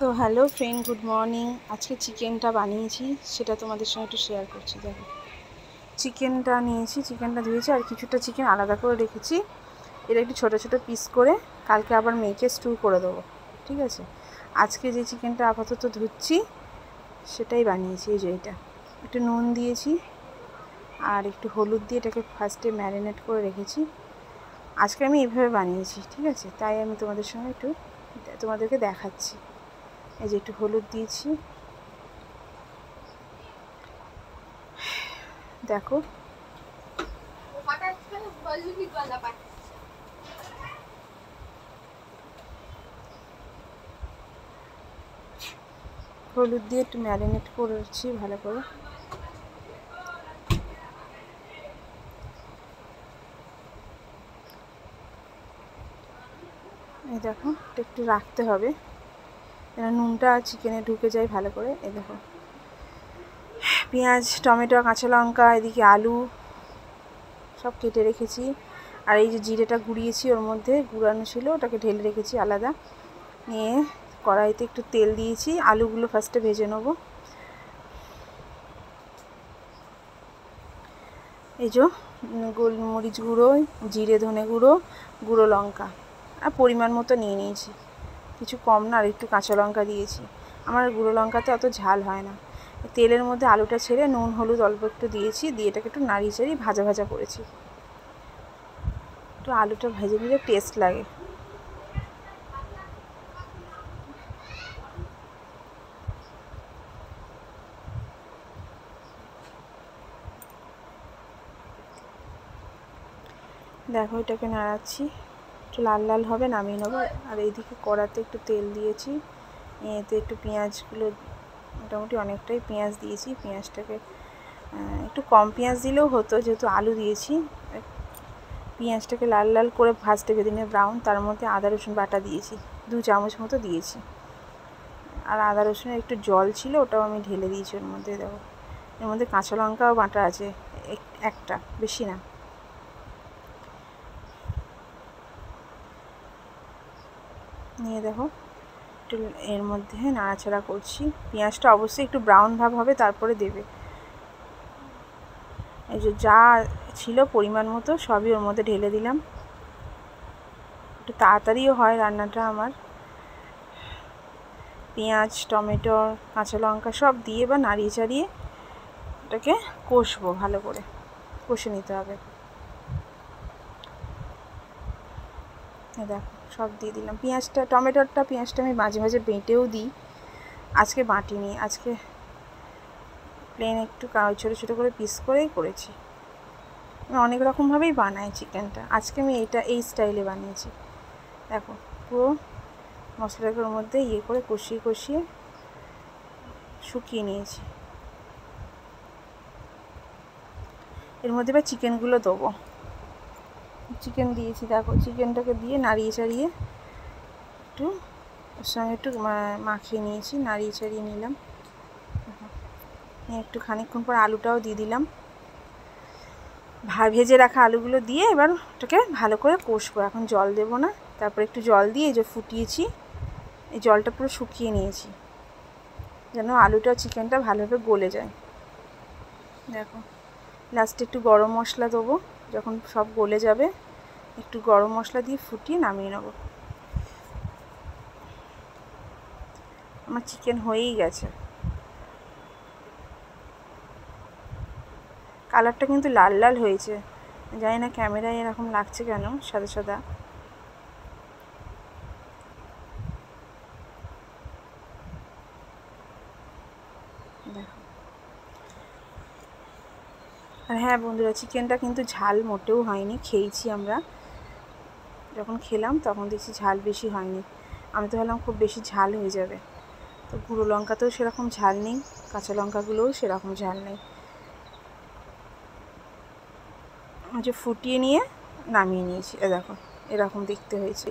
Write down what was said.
তো hello friend, good morning. আজকে চিকেনটা বানিয়েছি, সেটা তোমাদের সঙ্গে একটু শেয়ার করছি। দেখো, চিকেনটা নিয়েছি, চিকেনটা ধুয়েছি, আর কিছুটা চিকেন আলাদা করে রেখেছি। এটা একটু ছোটো ছোটো পিস করে কালকে আবার মেখে স্টু করে দেবো, ঠিক আছে। আজকে যে চিকেনটা আপাতত ধুচ্ছি সেটাই বানিয়েছি। এই যে এটা একটু নুন দিয়েছি আর একটু হলুদ দিয়ে এটাকে ফার্স্টে ম্যারিনেট করে রেখেছি। আজকে আমি এইভাবে বানিয়েছি, ঠিক আছে, তাই আমি তোমাদের সঙ্গে তোমাদেরকে দেখাচ্ছি। এই যে একটু হলুদ দিয়েছি, দেখো। হলুদ দিয়ে একটু ম্যারিনেট করেছি ভালো করে। এই দেখো, এটা একটু রাখতে হবে যেন নুনটা চিকেনে ঢুকে যায় ভালো করে। এই দেখো, পেঁয়াজ, টমেটো, কাঁচা লঙ্কা, এদিকে আলু সব কেটে রেখেছি। আর এই যে জিরেটা গুঁড়িয়েছি, ওর মধ্যে গুঁড়ানো ছিল, ওটাকে ঢেলে রেখেছি আলাদা। নিয়ে কড়াইতে একটু তেল দিয়েছি, আলুগুলো ফার্স্টে ভেজে নেব। এই যে গোলমরিচ গুঁড়ো, জিরে, ধনে গুঁড়ো, গুঁড়ো লঙ্কা আর পরিমাণ মতো নিয়ে নিয়েছি, কিছু কম না। আর একটু কাঁচা লঙ্কা দিয়েছি, আমার গুঁড়ো লঙ্কাতে অত ঝাল হয় না। তেলের মধ্যে আলুটা ছেড়ে নুন হলুদ অল্প একটু দিয়েছি, দিয়ে এটাকে একটু নাড়িয়ে চাড়িয়ে ভাজা ভাজা করেছি। একটু আলুটা ভেজে নিলে টেস্ট লাগে। দেখো, এটাকে নাড়াচ্ছি, একটু লাল লাল হবে, নামিয়ে নেবো। আর এইদিকে কড়াতে একটু তেল দিয়েছি, এতে একটু পেঁয়াজগুলো, মোটামুটি অনেকটাই পেঁয়াজ দিয়েছি। পেঁয়াজটাকে একটু কম পেঁয়াজ দিলেও হতো, যেহেতু আলু দিয়েছি। পেঁয়াজটাকে লাল লাল করে ভাজতে ভেজে নিয়ে ব্রাউন, তার মধ্যে আদা রসুন বাটা দিয়েছি, 2 চামচ মতো দিয়েছি। আর আদা রসুনের একটু জল ছিল, ওটাও আমি ঢেলে দিয়েছি ওর মধ্যে। দেখো, এর মধ্যে কাঁচা লঙ্কাও বাটা আছে, একটা, বেশি না। নিয়ে দেখো, একটু এর মধ্যে নাড়াচাড়া করছি। পেঁয়াজটা অবশ্যই একটু ব্রাউন ভাব হবে, তারপরে দেবে। এই যে যা ছিল পরিমাণ মতো সবই ওর মধ্যে ঢেলে দিলাম। একটু তাড়াতাড়িও হয় রান্নাটা আমার। পেঁয়াজ, টমেটো, কাঁচা লঙ্কা সব দিয়ে বা নাড়িয়ে চাড়িয়ে এটাকে কষবো, ভালো করে কষে নিতে হবে। দেখো, সব দিয়ে দিলাম। পেঁয়াজটা আমি মাঝে মাঝে বেটেও দিই, আজকে বাটিনি, আজকে প্লেন একটু ছোটো ছোটো করে পিস করেই করেছি। আমি অনেক রকমভাবেই বানাই চিকেনটা, আজকে আমি এই স্টাইলে বানিয়েছি। দেখো, পুরো মশলাটাকে ওর মধ্যে করে কষিয়ে কষিয়ে শুকিয়ে নিয়েছি। এর মধ্যে এবার চিকেনগুলো দেবো। চিকেন দিয়েছি, দেখো, চিকেনটাকে দিয়ে নাড়িয়ে চাড়িয়ে একটু ওর সঙ্গে একটু মাখিয়ে নিয়েছি, নাড়িয়ে চাড়িয়ে নিলাম। একটু খানিকক্ষণ পর আলুটাও দিয়ে দিলাম, ভেজে রাখা আলুগুলো দিয়ে এবার ওটাকে ভালো করে কষবো। এখন জল দেবো না, তারপর একটু জল দিয়ে এই যে ফুটিয়েছি, এই জলটা পুরো শুকিয়ে নিয়েছি যেন আলুটা চিকেনটা ভালোভাবে গলে যায়। দেখো, লাস্টে একটু গরম মশলা দেবো, যখন সব গলে যাবে একটু গরম মশলা দিয়ে ফুটিয়ে নামিয়ে নেব। আমার চিকেন হয়েই গেছে। কালারটা কিন্তু লাল লাল হয়েছে, জানি না ক্যামেরায় এরকম লাগছে কেন, সাদা সাদা। দেখো, আর হ্যাঁ বন্ধুরা, চিকেনটা কিন্তু ঝাল মোটেও হয়নি, খেয়েছি আমরা, যখন খেলাম তখন দেখছি ঝাল বেশি হয়নি। আমি তো ভাবলাম খুব বেশি ঝাল হয়ে যাবে, তো গুঁড়ো লঙ্কাতেও সেরকম ঝাল নেই, কাঁচা লঙ্কাগুলোও সেরকম ঝাল নেই। যে ফুটিয়ে নিয়ে নামিয়ে নিয়েছি, দেখো এরকম দেখতে হয়েছে।